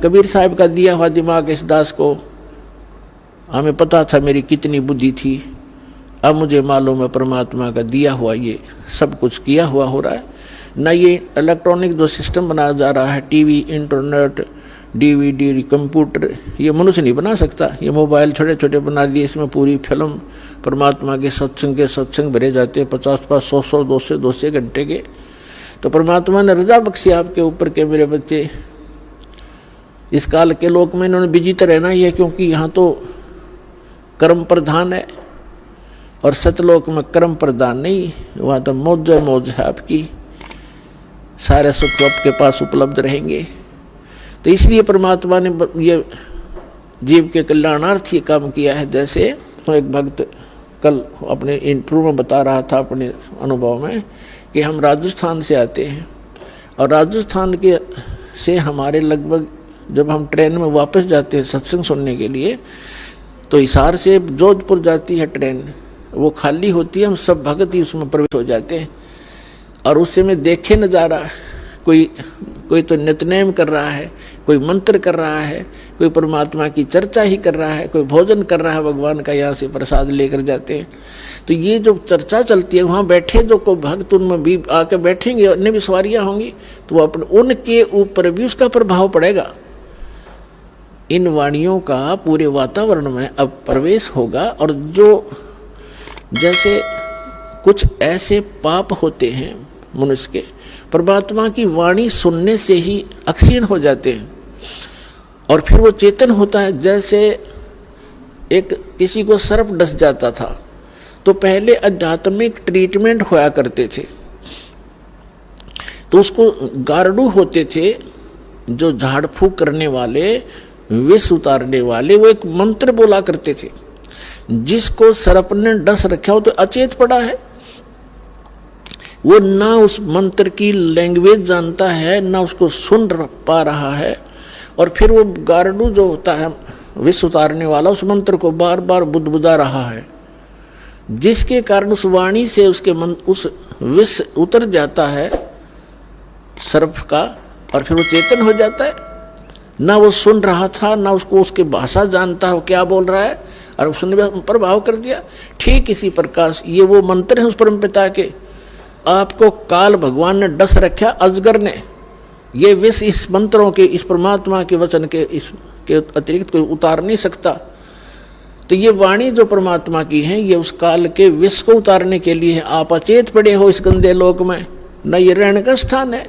कबीर साहब का दिया हुआ दिमाग इस दास को, हमें पता था मेरी कितनी बुद्धि थी, अब मुझे मालूम है परमात्मा का दिया हुआ ये सब कुछ किया हुआ हो रहा है। न ये इलेक्ट्रॉनिक जो सिस्टम बनाया जा रहा है, टीवी, इंटरनेट, डीवीडी, कंप्यूटर, ये मनुष्य नहीं बना सकता। ये मोबाइल छोटे छोटे बना दिए, इसमें पूरी फिल्म परमात्मा के सत्संग भरे जाते हैं, 50-50, 100-100, 200 घंटे के। तो परमात्मा ने रजा बख्शी आपके ऊपर के मेरे बच्चे इस काल के लोक में इन्होंने विजित रहना ही है, क्योंकि यहाँ तो कर्म प्रधान है और सतलोक में कर्म प्रधान नहीं, वहाँ तो मौज है आपकी, सारे सुख आपके पास उपलब्ध रहेंगे। तो इसलिए परमात्मा ने ये जीव के कल्याणार्थ ये काम किया है। जैसे एक भक्त कल अपने इंटरव्यू में बता रहा था अपने अनुभव में कि हम राजस्थान से आते हैं और राजस्थान के से हमारे लगभग जब हम ट्रेन में वापस जाते हैं सत्संग सुनने के लिए, तो हिसार से जोधपुर जाती है ट्रेन, वो खाली होती है, हम सब भगत ही उसमें प्रवेश हो जाते हैं। और उससे में देखे नज़ारा, कोई तो नित्यनेम कर रहा है, कोई मंत्र कर रहा है, कोई परमात्मा की चर्चा ही कर रहा है, कोई भोजन कर रहा है भगवान का, यहाँ से प्रसाद लेकर जाते हैं। तो ये जो चर्चा चलती है वहाँ बैठे जो को भक्त उनमें भी आके बैठेंगे, अन्य भी सवारियाँ होंगी, तो वो अपने उनके ऊपर भी उसका प्रभाव पड़ेगा। इन वाणियों का पूरे वातावरण में अब प्रवेश होगा। और जो जैसे कुछ ऐसे पाप होते हैं मनुष्य के, परमात्मा की वाणी सुनने से ही अक्षीण हो जाते हैं और फिर वो चेतन होता है। जैसे एक किसी को सर्प डस जाता था तो पहले आध्यात्मिक ट्रीटमेंट होया करते थे, तो उसको गार्डू होते थे जो झाड़ फूक करने वाले, विष उतारने वाले, वो एक मंत्र बोला करते थे। जिसको सर्प ने डस रखा हो तो अचेत पड़ा है, वो ना उस मंत्र की लैंग्वेज जानता है, ना उसको सुन पा रहा है, और फिर वो गार्डू जो होता है विष उतारने वाला उस मंत्र को बार बार बुदबुदा रहा है, जिसके कारण उस वाणी से उसके उस विष उतर जाता है सर्प का, और फिर वो चेतन हो जाता है। ना वो सुन रहा था, ना उसको उसकी भाषा जानता है वो क्या बोल रहा है, और उसने प्रभाव कर दिया। ठीक इसी प्रकार ये वो मंत्र है उस परम पिता के, आपको काल भगवान ने डस रखा, अजगर ने, ये विष इस मंत्रों के, इस परमात्मा के वचन के इसके अतिरिक्त कोई उतार नहीं सकता। तो ये वाणी जो परमात्मा की है ये उस काल के विष को उतारने के लिए है। आप अचेत पड़े हो इस गंदे लोक में, न ये रहने का स्थान है।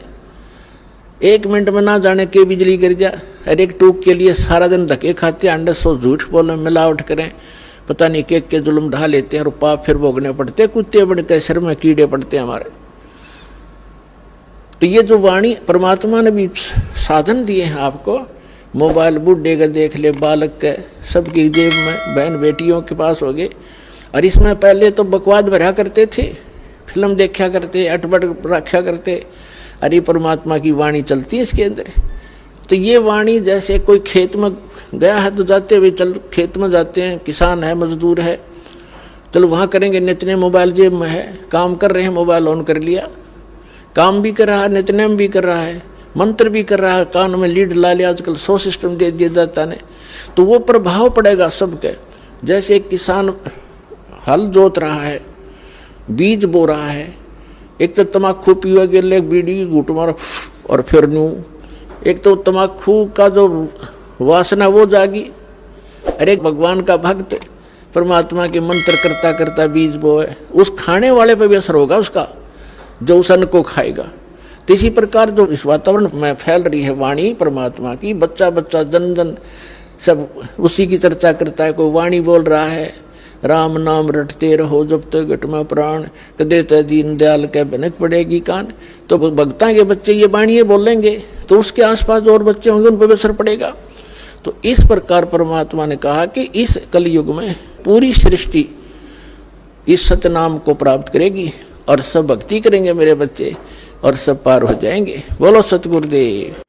1 मिनट में ना जाने के बिजली गिर जा, हर एक टूक के लिए सारा दिन धक्के खाते, अंडे सो झूठ बोले, मिलावट करें, पता नहीं के जुल्म ढा लेते हैं और पाप फिर भोगने पड़ते, कुत्ते बन के सिर में कीड़े पड़ते हमारे। तो ये जो वाणी परमात्मा ने भी साधन दिए हैं आपको, मोबाइल बूढ़े का देख ले, बालक के सबकी जेब में, बहन बेटियों के पास हो गए। और इसमें पहले तो बकवाद भरा करते थे, फिल्म देखा करते, अटपट रखा करते, अरे परमात्मा की वाणी चलती है इसके अंदर। तो ये वाणी जैसे कोई खेत में गया है तो जाते हुए चल खेत में जाते हैं, किसान है, मजदूर है, चलो वहाँ करेंगे, नित्य मोबाइल जेब में है, काम कर रहे हैं, मोबाइल ऑन कर लिया, काम भी कर रहा है, नित्यनेम भी कर रहा है, मंत्र भी कर रहा है, कान में लीड ला लिया, आजकल 100 सिस्टम दे दिया जाता ने, तो वो प्रभाव पड़ेगा सबके। जैसे एक किसान हल जोत रहा है, बीज बो रहा है, एक तो तम्बाकू पीवा के लिए बीड़ी घूट मारो और फिर न्यू, एक तो तम्बाकू का जो वासना वो जागी। अरे भगवान का भक्त परमात्मा के मंत्र करता करता बीज बोए, उस खाने वाले पे भी असर होगा उसका, जो उस अन्न को खाएगा। तो इसी प्रकार जो इस वातावरण में फैल रही है वाणी परमात्मा की, बच्चा बच्चा जन जन सब उसी की चर्चा करता है। कोई वाणी बोल रहा है, राम नाम रटते रहो जब तक घट में प्राण, कदे त दीन दयाल के भनक पड़ेगी कान। तो भक्ता के बच्चे ये वाणी बोलेंगे तो उसके आसपास जो और बच्चे होंगे उन पर भी असर पड़ेगा। तो इस प्रकार परमात्मा ने कहा कि इस कलयुग में पूरी सृष्टि इस सतनाम को प्राप्त करेगी और सब भक्ति करेंगे मेरे बच्चे और सब पार हो जाएंगे। बोलो सतगुरुदेव।